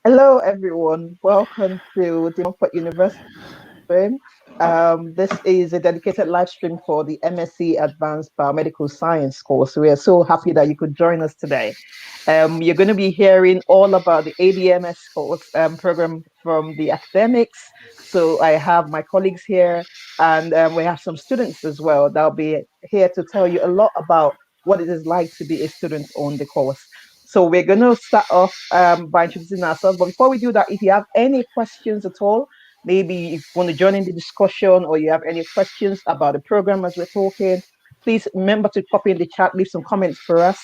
Hello, everyone. Welcome to the Montfort University stream. This is a dedicated live stream for the MSc Advanced Biomedical Science course. We are so happy that you could join us today. You're going to be hearing all about the ABMS course program from the academics. So I have my colleagues here, and we have some students as well that'll be here to tell you a lot about what it is like to be a student on the course. So we're going to start off by introducing ourselves. But before we do that, if you have any questions at all, maybe if you want to join in the discussion or you have any questions about the program as we're talking, please remember to copy in the chat, leave some comments for us.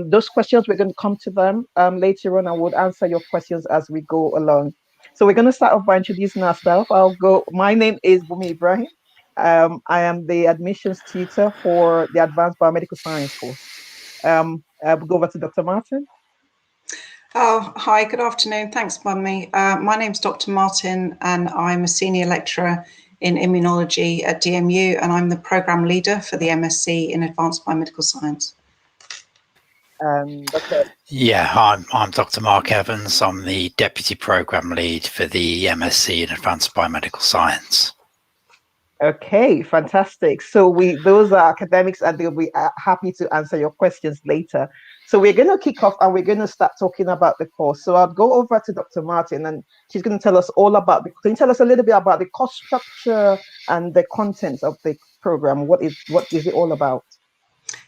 Those questions, we're going to come to them later on. I would answer your questions as we go along. So we're going to start off by introducing ourselves. I'll go. My name is Bumi Ibrahim. I am the admissions tutor for the Advanced Biomedical Science course. We'll go over to Dr. Martin. Oh, hi, good afternoon. Thanks, Mummy. My name's Dr. Martin, and I'm a senior lecturer in immunology at DMU, and I'm the program leader for the MSc in Advanced Biomedical Science. Dr. Yeah, I'm Dr. Mark Evans. I'm the deputy program lead for the MSc in Advanced Biomedical Science. Okay, fantastic. So those are academics, and they'll be happy to answer your questions later. So we're going to kick off, and we're going to start talking about the course. So I'll go over to Dr. Martin, and she's going to tell us all about can you tell us a little bit about the course structure and the content of the program? What is it all about?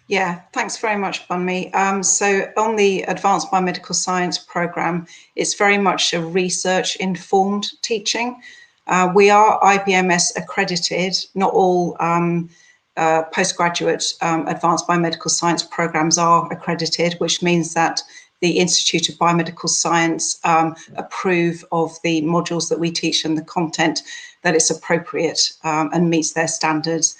Yeah, thanks very much, Bunmi. So on the Advanced Biomedical Science program, it's very much a research-informed teaching. We are IBMS accredited. Not all postgraduate Advanced Biomedical Science programs are accredited, which means that the Institute of Biomedical Science approve of the modules that we teach and the content that it's appropriate and meets their standards.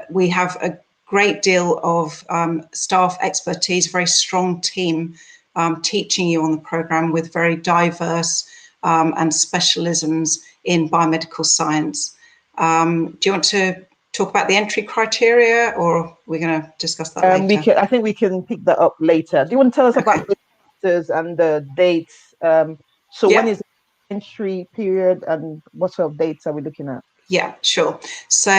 We have a great deal of staff expertise, very strong team teaching you on the program with very diverse and specialisms in biomedical science. Do you want to talk about the entry criteria, or we're going to discuss that later? I think we can pick that up later. Do you want to tell us about the semesters and the dates? When is the entry period, and what sort of dates are we looking at? Yeah, sure. So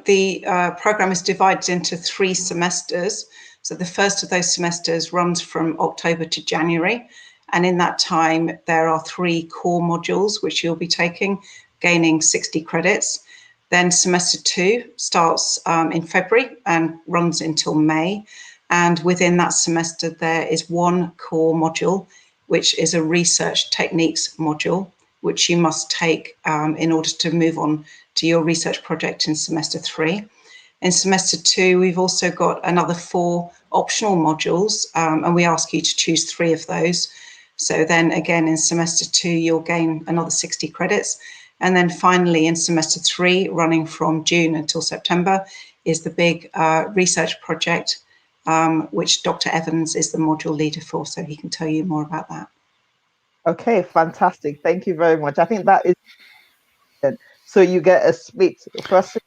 the program is divided into 3 semesters. So the first of those semesters runs from October to January. And in that time, there are 3 core modules which you'll be taking, gaining 60 credits. Then semester 2 starts in February and runs until May. And within that semester, there is 1 core module, which is a research techniques module, which you must take in order to move on to your research project in semester 3. In semester 2, we've also got another 4 optional modules, and we ask you to choose 3 of those. So then again, in semester 2, you'll gain another 60 credits. And then finally, in semester 3, running from June until September, is the big research project, which Dr. Evans is the module leader for, so he can tell you more about that. Okay, fantastic. Thank you very much. I think that is good. So you get a split first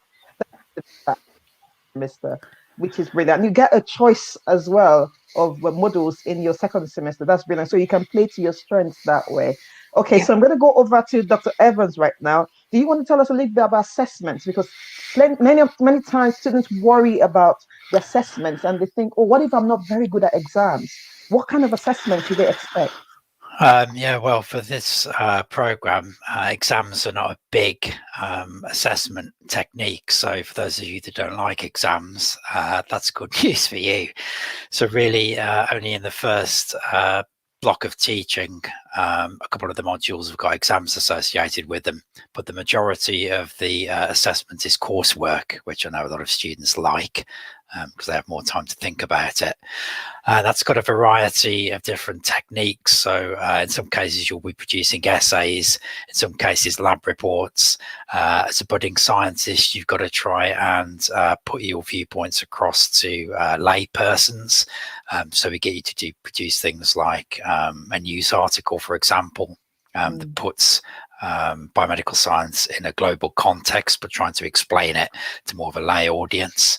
semester, which is brilliant. You get a choice as well of modules in your second semester. That's brilliant. So you can play to your strengths that way. Okay, so I'm going to go over to Dr. Evans right now. Do you want to tell us a little bit about assessments? Because many times students worry about the assessments and they think, oh, what if I'm not very good at exams? What kind of assessment should they expect? Yeah, well, for this program, exams are not a big assessment technique. So for those of you that don't like exams, that's good news for you. So really, only in the first block of teaching, a couple of the modules have got exams associated with them, but the majority of the assessment is coursework, which I know a lot of students like because they have more time to think about it. That's got a variety of different techniques. So in some cases, you'll be producing essays, in some cases, lab reports. As a budding scientist, you've got to try and put your viewpoints across to lay persons. So we get you to produce things like a news article, for example, that puts biomedical science in a global context, but trying to explain it to more of a lay audience.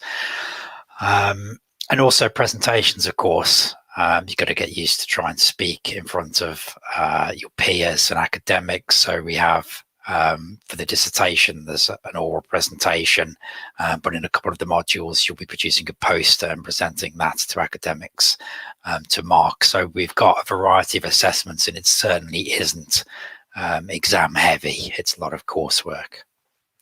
And also presentations, of course. You've got to get used to try and speak in front of your peers and academics. So we have for the dissertation, there's an oral presentation, but in a couple of the modules, you'll be producing a poster and presenting that to academics to mark. So we've got a variety of assessments, and it certainly isn't exam heavy. It's a lot of coursework.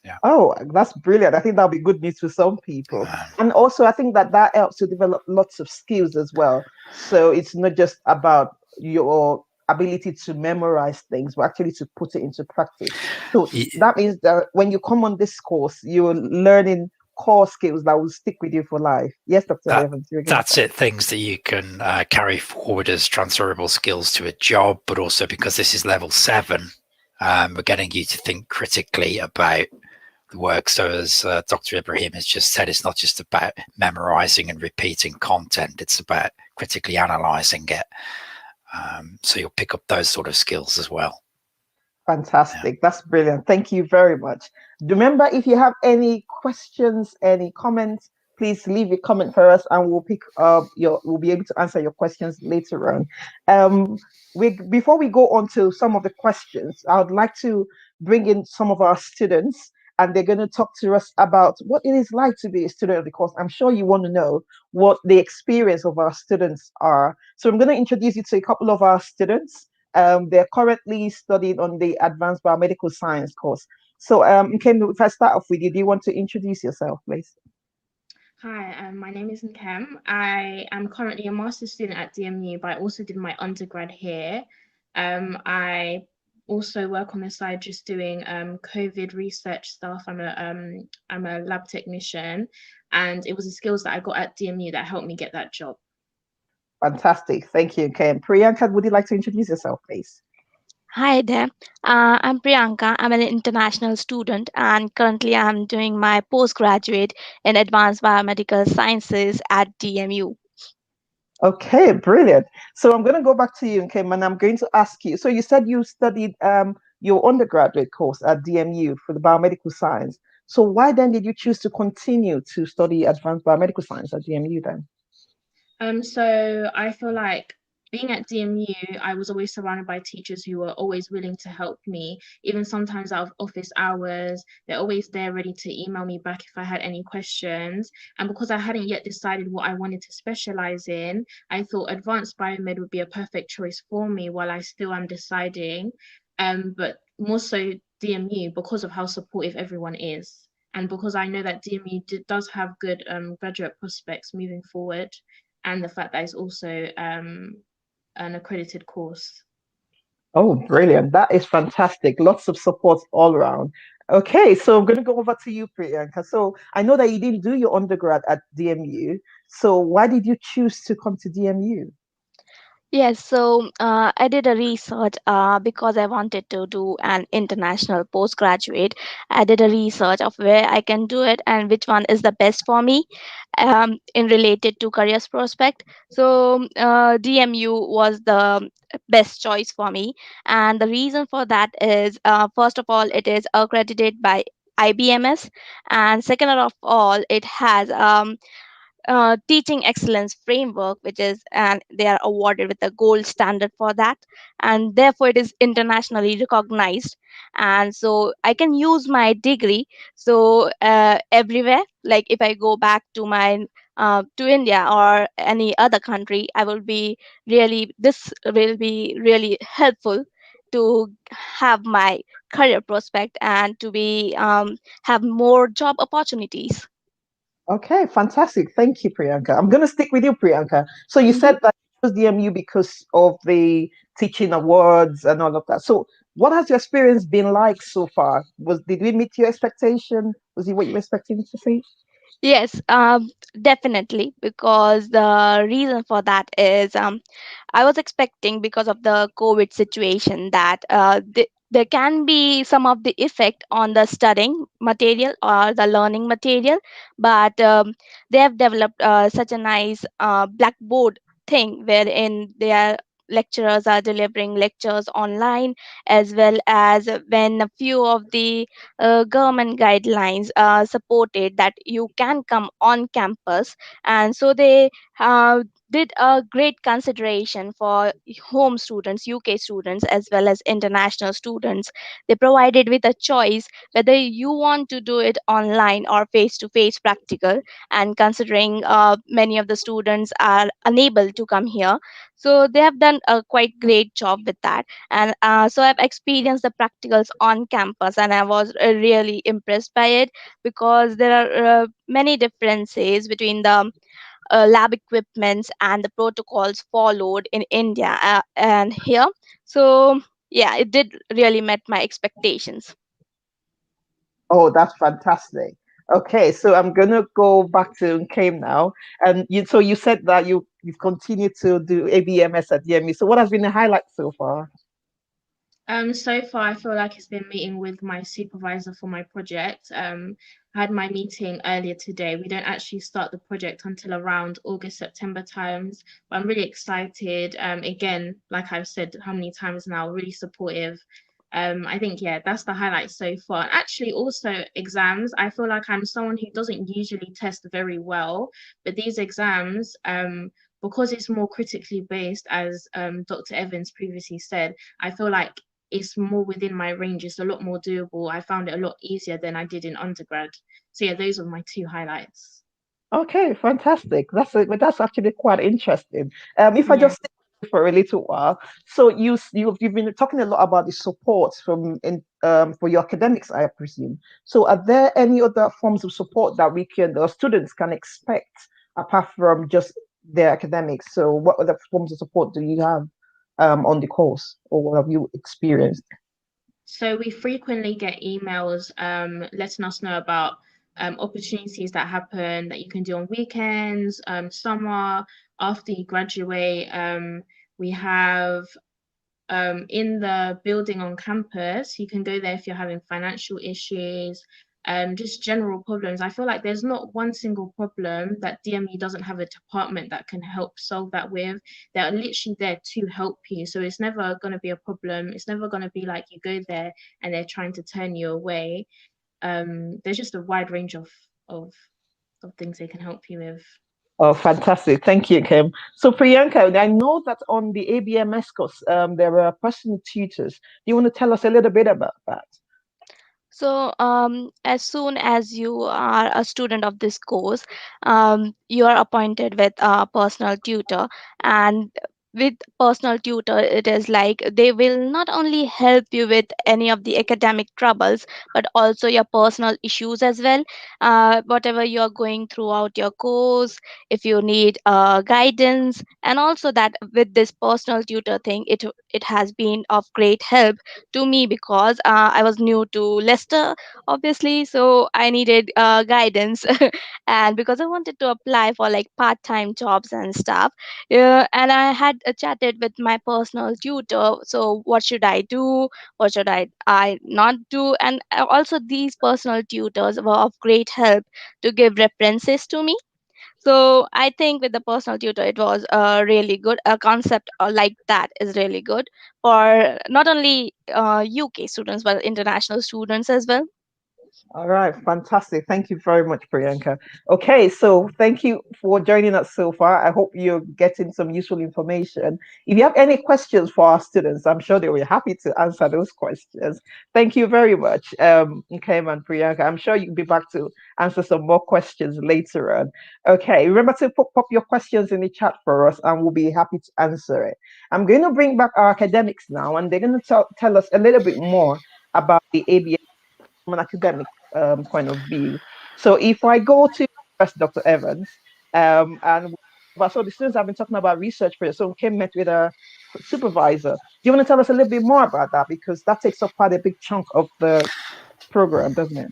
Yeah. Oh, that's brilliant. I think that'll be good news for some people. Um, And also, I think that that helps to develop lots of skills as well. So it's not just about your ability to memorize things, but actually to put it into practice. So that means that when you come on this course, you're learning core skills that will stick with you for life. Yes, Dr. Evans, you're going to That's it. Things that you can carry forward as transferable skills to a job, but also because this is level 7, we're getting you to think critically about the work. So as Dr. Ibrahim has just said, it's not just about memorizing and repeating content, it's about critically analyzing it. So you'll pick up those sort of skills as well. Fantastic. That's brilliant. Thank you very much. Remember, if you have any questions, any comments, please leave a comment for us and we'll pick up we'll be able to answer your questions later on. Before we go on to some of the questions, I would like to bring in some of our students and they're going to talk to us about what it is like to be a student of the course. I'm sure you want to know what the experience of our students are. So I'm going to introduce you to a couple of our students. They're currently studying on the advanced biomedical science course. So, Ken, if I start off with you, do you want to introduce yourself, please? Hi, my name is Nkem. I am currently a master's student at DMU, but I also did my undergrad here. I also work on the side just doing COVID research stuff. I'm a lab technician, and it was the skills that I got at DMU that helped me get that job. Fantastic. Thank you, Ken. Priyanka, would you like to introduce yourself, please? Hi there. I'm Priyanka. I'm an international student, and currently I'm doing my postgraduate in advanced biomedical sciences at DMU. Okay, brilliant. So I'm going to go back to you, Kim, and I'm going to ask you. So you said you studied your undergraduate course at DMU for the biomedical science. So why then did you choose to continue to study advanced biomedical science at DMU then? So I feel like being at DMU, I was always surrounded by teachers who were always willing to help me, even sometimes out of office hours. They're always there ready to email me back if I had any questions. And because I hadn't yet decided what I wanted to specialize in, I thought advanced biomed would be a perfect choice for me while I still am deciding. But more so DMU because of how supportive everyone is. And because I know that DMU does have good graduate prospects moving forward, and the fact that it's also an accredited course. Oh, brilliant. That is fantastic. Lots of support all around. Okay, so I'm going to go over to you, Priyanka. So I know that you didn't do your undergrad at DMU. So why did you choose to come to DMU? Yes, so I did a research because I wanted to do an international postgraduate. I did a research of where I can do it and which one is the best for me in related to careers prospect. So DMU was the best choice for me, and the reason for that is first of all it is accredited by IBMS, and second of all it has teaching excellence framework, which is, and they are awarded with the gold standard for that, and therefore it is internationally recognized. And so I can use my degree so everywhere, like if I go back to my to India or any other country, I will be really, this will be really helpful to have my career prospect and to be have more job opportunities. Okay, fantastic. Thank you, Priyanka. I'm going to stick with you, Priyanka. So you Mhm. said that you chose DMU because of the teaching awards and all of that. So what has your experience been like so far? Did we meet your expectation? Was it what you were expecting to see? Yes, definitely. Because the reason for that is I was expecting, because of the COVID situation, that there can be some of the effect on the studying material or the learning material, but they have developed such a nice blackboard thing wherein their lecturers are delivering lectures online, as well as when a few of the government guidelines supported that you can come on campus, and so they did a great consideration for home students, UK students, as well as international students. They provided with a choice whether you want to do it online or face to face practical. And considering many of the students are unable to come here, so they have done a quite great job with that. And so I've experienced the practicals on campus, and I was really impressed by it, because there are many differences between the lab equipments and the protocols followed in India and here. So yeah, it did really met my expectations. Oh, that's fantastic. Okay, so I'm gonna go back to Kame now. And so you said that you've continued to do ABMS at DMU. So what has been the highlight so far? So far, I feel like it's been meeting with my supervisor for my project. I had my meeting earlier today. We don't actually start the project until around August, September times, but I'm really excited. Again, like I've said how many times now, really supportive. I think, yeah, that's the highlight so far. And actually, also exams. I feel like I'm someone who doesn't usually test very well, but these exams, because it's more critically based, as Dr. Evans previously said, I feel like it's more within my range. It's a lot more doable. I found it a lot easier than I did in undergrad. So yeah, those are my two highlights. Okay, fantastic. That's actually quite interesting. If I Yeah. just stay for a little while, so you've been talking a lot about the support for your academics, I presume. So are there any other forms of support that the students can expect apart from just their academics? So what other forms of support do you have on the course, or what have you experienced? So we frequently get emails letting us know about opportunities that happen that you can do on weekends, summer, after you graduate. We have in the building on campus. You can go there if you're having financial issues, just general problems. I feel like there's not one single problem that DMU doesn't have a department that can help solve that with. They're literally there to help you. So it's never going to be a problem. It's never going to be like you go there and they're trying to turn you away. There's just a wide range of, of things they can help you with. Oh, fantastic. Thank you, Kim. So, Priyanka, I know that on the ABMS course, there are personal tutors. Do you want to tell us a little bit about that? So, as soon as you are a student of this course, you are appointed with a personal tutor. And with personal tutor, it is like they will not only help you with any of the academic troubles, but also your personal issues as well. Whatever you are going throughout your course, if you need guidance, and also that with this personal tutor thing, it has been of great help to me, because I was new to Leicester, obviously, so I needed guidance, and because I wanted to apply for like part-time jobs and stuff, and I had chatted with my personal tutor. So what should I do? What should I not do? And also these personal tutors were of great help to give references to me. So I think with the personal tutor, it was really good. A concept like that is really good for not only UK students but international students as well. All right, fantastic. Thank you very much, Priyanka. Okay, so thank you for joining us so far. I hope you're getting some useful information. If you have any questions for our students, I'm sure they will be happy to answer those questions. Thank you very much, Nkem and Priyanka. I'm sure you'll be back to answer some more questions later on. Okay, remember to pop your questions in the chat for us, and we'll be happy to answer it. I'm going to bring back our academics now, and they're going to tell us a little bit more about the ABS from an academic point of view. So if I go to first Dr. Evans, so the students have been talking about research projects. So Kim met with a supervisor. Do you want to tell us a little bit more about that? Because that takes up quite a big chunk of the program, doesn't it?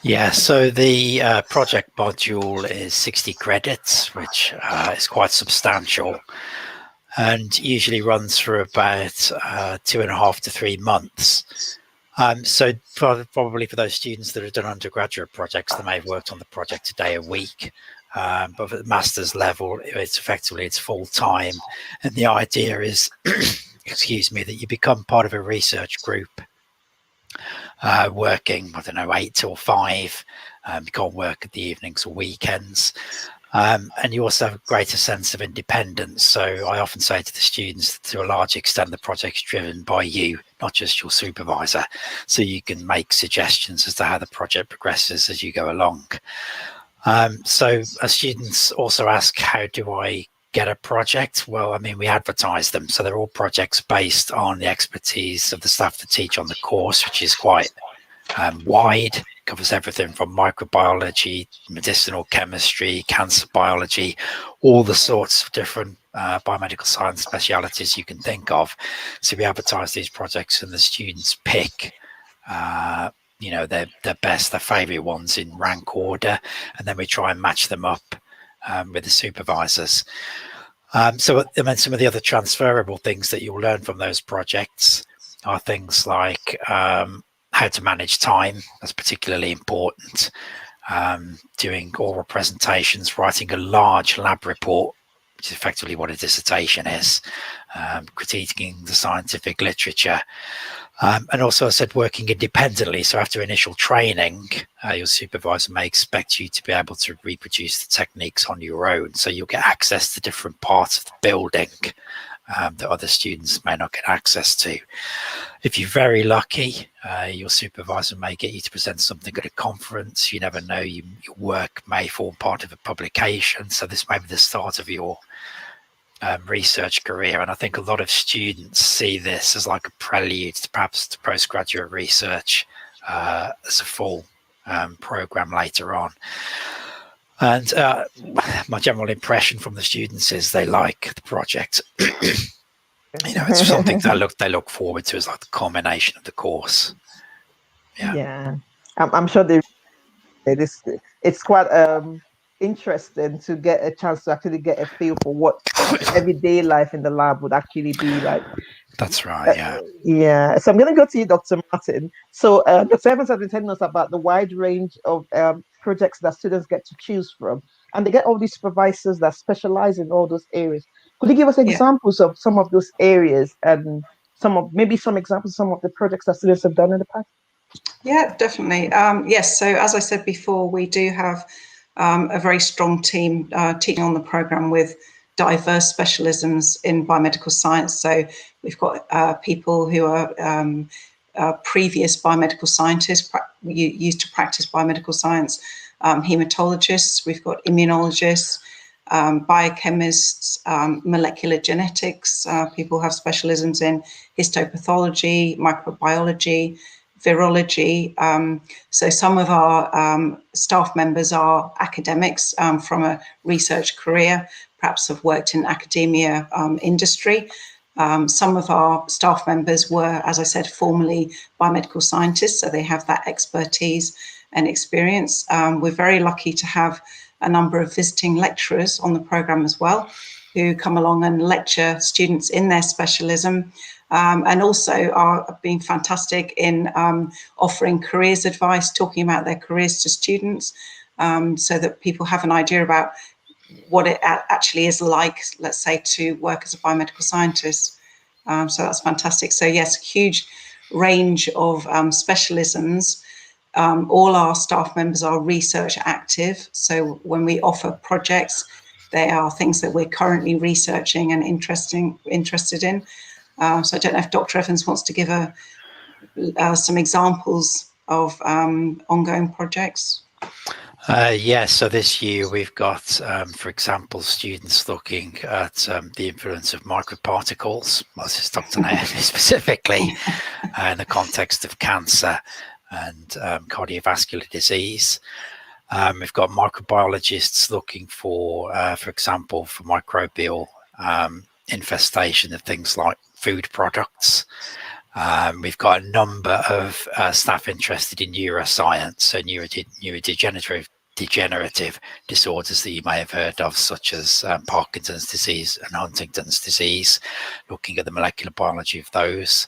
Yeah, so the project module is 60 credits, which is quite substantial, and usually runs for about 2.5 to 3 months. So probably for those students that have done undergraduate projects, they may have worked on the project a day a week. But at the master's level, it's full time. And the idea is, excuse me, that you become part of a research group working, 8 till 5. You can't work at the evenings or weekends. And you also have a greater sense of independence. So I often say to the students that to a large extent, the project's driven by you, not just your supervisor. So you can make suggestions as to how the project progresses as you go along. So students also ask, how do I get a project? Well, I mean, we advertise them. So they're all projects based on the expertise of the staff that teach on the course, which is quite wide, covers everything from microbiology, medicinal chemistry, cancer biology, all the sorts of different biomedical science specialities you can think of. So we advertise these projects and the students pick their best, their favorite ones in rank order, and then we try and match them up with the supervisors. So I mean, some of the other transferable things that you'll learn from those projects are things like how to manage time. That's particularly important. Doing oral presentations, writing a large lab report, which is effectively what a dissertation is, critiquing the scientific literature. And also, I said, working independently. So after initial training, your supervisor may expect you to be able to reproduce the techniques on your own. So you'll get access to different parts of the building that other students may not get access to. If you're very lucky, your supervisor may get you to present something at a conference. You never know, your work may form part of a publication. So this may be the start of your research career. And I think a lot of students see this as like a prelude to perhaps to postgraduate research as a full program later on. And my general impression from the students is they like the project. It's something they look forward to as like the culmination of the course. Yeah. I'm sure it's quite interesting to get a chance to actually get a feel for what everyday life in the lab would actually be like. That's right. Yeah. So I'm going to go to you, Dr. Martin. So Dr. Evans has been telling us about the wide range of projects that students get to choose from, and they get all these supervisors that specialize in all those areas. Could you give us examples of some of those areas and some examples of some of the projects that students have done in the past? Yeah, definitely. Yes. So as I said before, we do have a very strong team teaching on the program with diverse specialisms in biomedical science. So we've got people who are previous biomedical scientists used to practice biomedical science, hematologists, we've got immunologists, biochemists, molecular genetics, people have specialisms in histopathology, microbiology, virology. So some of our staff members are academics from a research career, perhaps have worked in academia industry. Some of our staff members were, as I said, formerly biomedical scientists, so they have that expertise and experience. We're very lucky to have a number of visiting lecturers on the programme as well, who come along and lecture students in their specialism, and also are being fantastic in offering careers advice, talking about their careers to students, so that people have an idea about what it actually is like, let's say, to work as a biomedical scientist. So that's fantastic. So yes, huge range of specialisms. All our staff members are research active. So when we offer projects, they are things that we're currently researching and interested in. So I don't know if Dr. Evans wants to give some examples of ongoing projects. Yes, so this year we've got, for example, students looking at the influence of microparticles, as is Dr. Naomi specifically, in the context of cancer and cardiovascular disease. We've got microbiologists looking for example, for microbial infestation of things like food products. We've got a number of staff interested in neuroscience, so neurodegenerative disorders that you may have heard of, such as Parkinson's disease and Huntington's disease, looking at the molecular biology of those,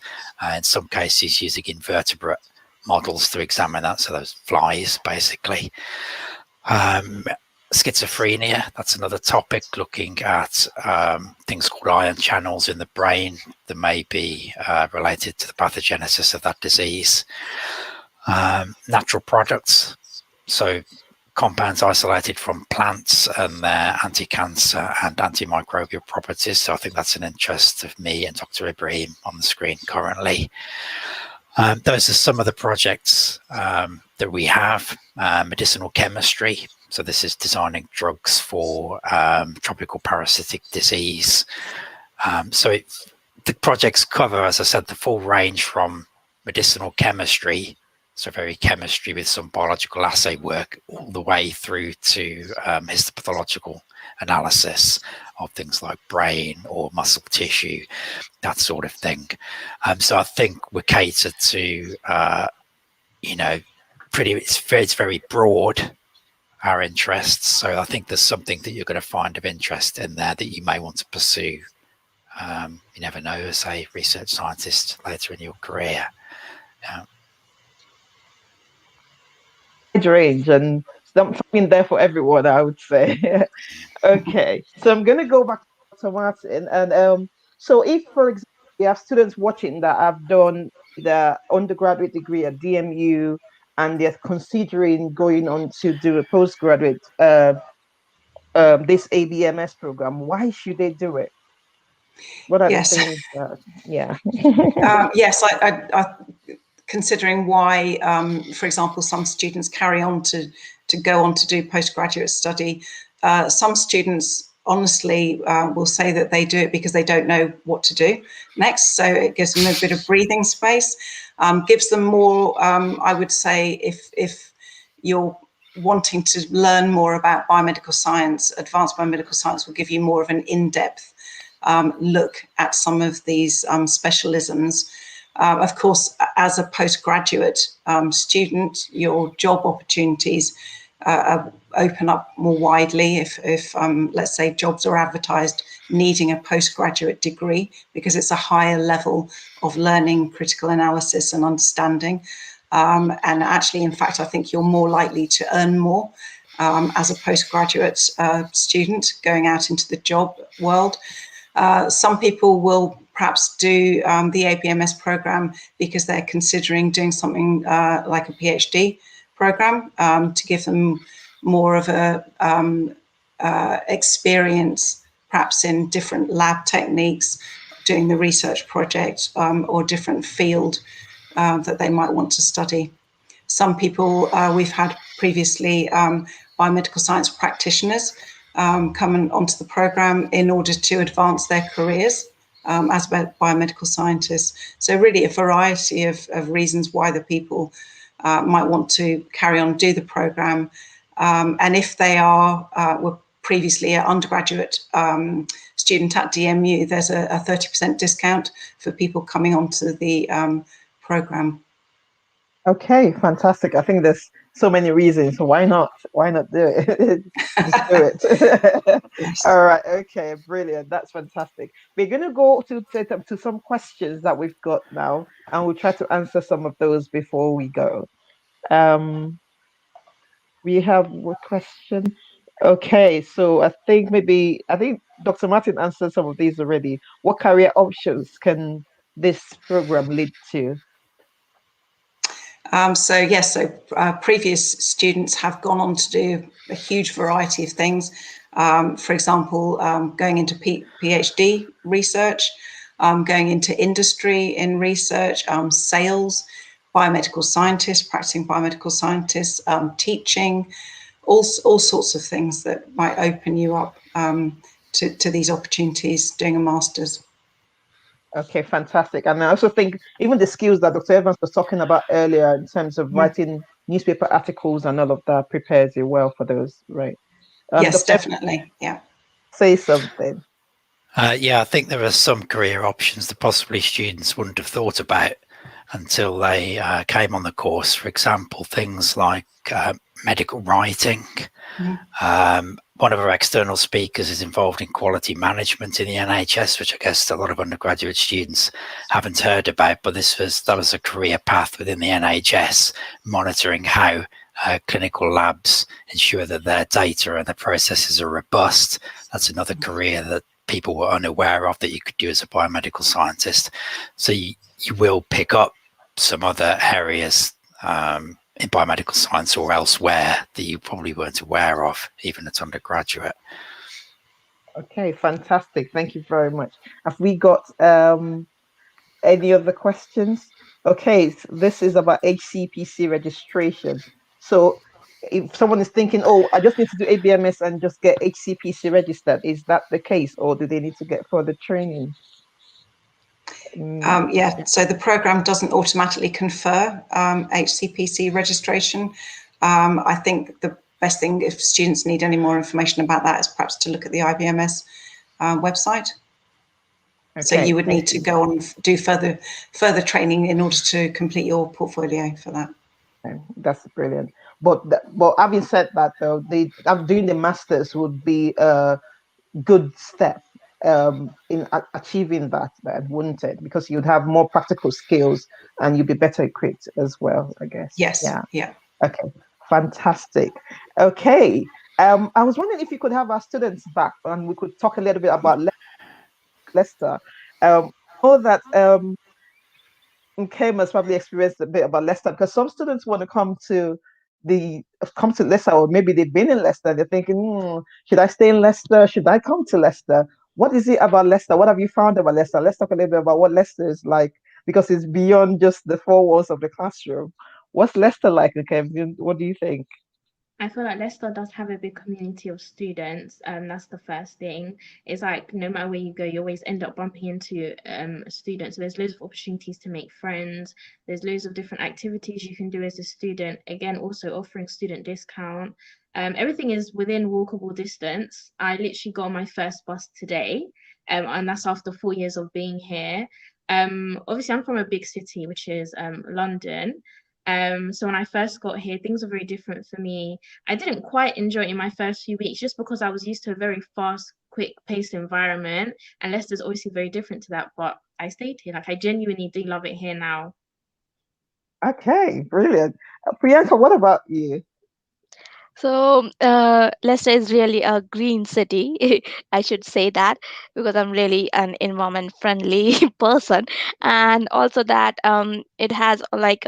in some cases using invertebrate models to examine that, so those flies basically. Schizophrenia, that's another topic, looking at things called ion channels in the brain that may be related to the pathogenesis of that disease. Natural products, so compounds isolated from plants and their anti-cancer and antimicrobial properties. So I think that's an interest of me and Dr. Ibrahim on the screen currently. Those are some of the projects that we have. Medicinal chemistry. So this is designing drugs for tropical parasitic disease. The projects cover, as I said, the full range from medicinal chemistry, so very chemistry with some biological assay work, all the way through to histopathological analysis of things like brain or muscle tissue, that sort of thing. So I think we're catered to, it's very broad, our interests. So I think there's something that you're going to find of interest in there that you may want to pursue. You never know, as a research scientist later in your career. Range and something there for everyone, I would say. Okay, so I'm going to go back to Martin, and so if, for example, you have students watching that have done the undergraduate degree at DMU and they're considering going on to do a postgraduate this ABMS program, why should they do it? What are the things that, yeah. Yes, I considering why, for example, some students carry on to go on to do postgraduate study. Some students honestly will say that they do it because they don't know what to do next. So it gives them a bit of breathing space, gives them more, I would say, if you're wanting to learn more about biomedical science, advanced biomedical science will give you more of an in-depth look at some of these specialisms. Of course, as a postgraduate student, your job opportunities open up more widely if let's say, jobs are advertised needing a postgraduate degree, because it's a higher level of learning critical analysis and understanding. And actually, in fact, I think you're more likely to earn more as a postgraduate student going out into the job world. Some people will perhaps do the ABMS program because they're considering doing something like a PhD program to give them more of a experience, perhaps in different lab techniques, doing the research project or different field that they might want to study. Some people we've had previously biomedical science practitioners come onto the program in order to advance their careers as biomedical scientists. So really a variety of reasons why the people might want to carry on do the program. And if they were previously an undergraduate student at DMU, there's a 30% discount for people coming onto the program. Okay, fantastic. I think there's so many reasons. So why not? Why not do it? Just do it. Yes. All right. Okay. Brilliant. That's fantastic. We're going to go to some questions that we've got now, and we'll try to answer some of those before we go. We have a question. Okay. So I think Dr. Martin answered some of these already. What career options can this program lead to? Previous students have gone on to do a huge variety of things. For example, going into PhD research, going into industry in research, sales, biomedical scientists, practicing biomedical scientists, teaching, all sorts of things that might open you up to these opportunities doing a master's. Okay, fantastic. And I also think even the skills that Dr. Evans was talking about earlier in terms of writing newspaper articles and all of that prepares you well for those, right? Yes, Dr. definitely. Yeah. Say something. Yeah, I think there are some career options that possibly students wouldn't have thought about until they came on the course. For example, things like medical writing. One of our external speakers is involved in quality management in the NHS, which I guess a lot of undergraduate students haven't heard about, but that was a career path within the NHS, monitoring how clinical labs ensure that their data and their processes are robust. That's another career that people were unaware of that you could do as a biomedical scientist. So you will pick up some other areas in biomedical science or elsewhere that you probably weren't aware of, even as undergraduate. Okay, fantastic. Thank you very much. Have we got any other questions? Okay, so this is about HCPC registration. So if someone is thinking, oh, I just need to do ABMS and just get HCPC registered, is that the case, or do they need to get further training? Yeah, so the program doesn't automatically confer HCPC registration. I think the best thing, if students need any more information about that, is perhaps to look at the IBMS website. Okay, so you would need to go on and do further training in order to complete your portfolio for that. Okay, that's brilliant. But having said that, though, doing the masters would be a good step in achieving that, then, wouldn't it? Because you'd have more practical skills and you'd be better equipped as well, I guess. Yes. Yeah. Okay. Fantastic. Okay. I was wondering if you could have our students back and we could talk a little bit about Leicester. Know that Kim has probably experienced a bit about Leicester because some students want to come to Leicester, or maybe they've been in Leicester. They're thinking, should I stay in Leicester? Should I come to Leicester? What is it about Leicester? What have you found about Leicester? Let's talk a little bit about what Leicester is like, because it's beyond just the four walls of the classroom. What's Leicester like, okay? What do you think? I feel like Leicester does have a big community of students. That's the first thing. It's like no matter where you go, you always end up bumping into students. So there's loads of opportunities to make friends. There's loads of different activities you can do as a student. Again, also offering student discount. Everything is within walkable distance. I literally got on my first bus today, and that's after 4 years of being here. Obviously, I'm from a big city, which is London. So when I first got here, things were very different for me. I didn't quite enjoy it in my first few weeks just because I was used to a very fast, quick paced environment. And Leicester's obviously very different to that, but I stayed here. Like I genuinely do love it here now. Okay, brilliant. Priyanka, what about you? So Leicester is really a green city. I should say that because I'm really an environment friendly person, and also that it has like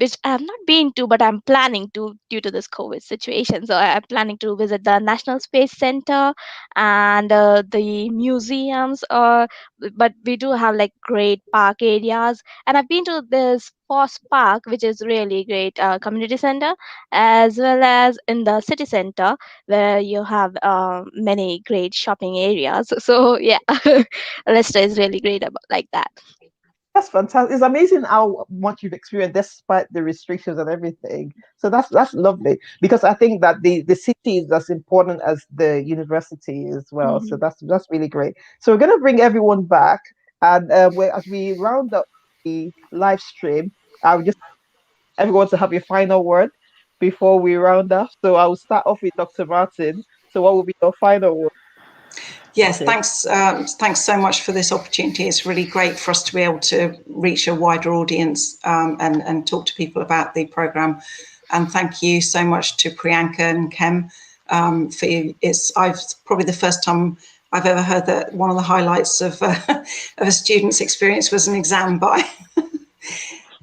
which I have not been to, but I'm planning to due to this COVID situation. So I'm planning to visit the National Space Center and the museums. But we do have like great park areas, and I've been to this Foss Park, which is really great community center, as well as in the city center where you have many great shopping areas. So yeah, Leicester is really great about like that. That's fantastic. It's amazing how much you've experienced despite the restrictions and everything. So that's lovely, because I think that the city is as important as the university as well. So Mhm. that's really great. So we're gonna bring everyone back, and as we round up the live stream, I would just everyone to have your final word before we round up. So I will start off with Dr. Martin. So what will be your final word? Yes, thanks so much for this opportunity. It's really great for us to be able to reach a wider audience and talk to people about the programme. And thank you so much to Priyanka and Kem for you. I've probably the first time I've ever heard that one of the highlights of a student's experience was an exam by.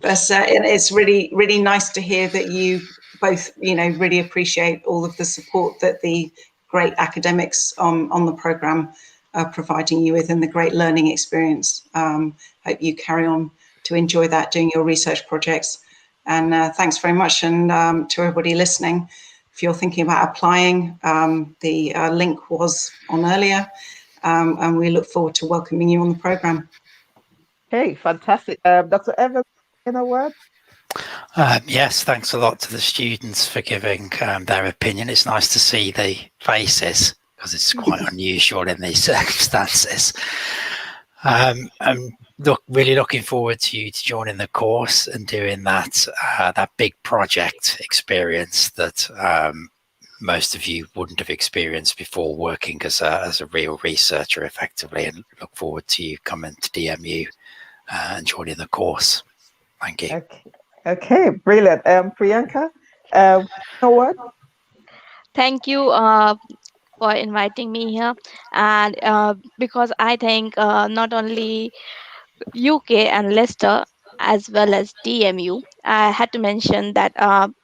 But it's really nice to hear that you both, really appreciate all of the support that the great academics on the programme are providing you with, and the great learning experience. Hope you carry on to enjoy that doing your research projects. And thanks very much. And to everybody listening, if you're thinking about applying, the link was on earlier, and we look forward to welcoming you on the programme. Okay, fantastic. Dr. Evans, final word? Yes, thanks a lot to the students for giving their opinion. It's nice to see the faces because it's quite unusual in these circumstances. I'm really looking forward to joining the course and doing that big project experience that most of you wouldn't have experienced before, working as a real researcher effectively, and look forward to you coming to DMU and joining the course. Thank you. Okay, brilliant. Priyanka, what? Thank you for inviting me here, and because I think not only UK and Leicester as well as DMU. I had to mention that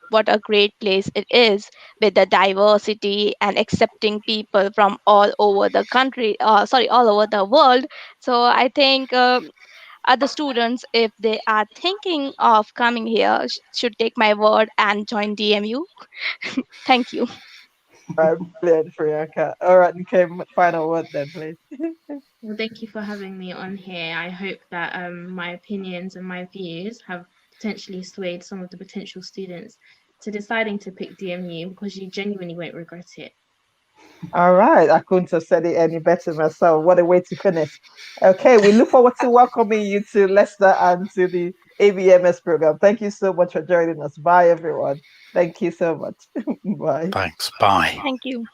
what a great place it is with the diversity and accepting people from all over the country, all over the world. So I think other students, if they are thinking of coming here, should take my word and join DMU. Thank you. Right, brilliant, Priyanka. All right, okay, final word then, please. Well, thank you for having me on here. I hope that my opinions and my views have potentially swayed some of the potential students to deciding to pick DMU, because you genuinely won't regret it. All right, I couldn't have said it any better myself. What a way to finish. Okay, we look forward to welcoming you to Leicester and to the ABMS program. Thank you so much for joining us. Bye, everyone. Thank you so much. Bye. Thanks. Bye. Thank you.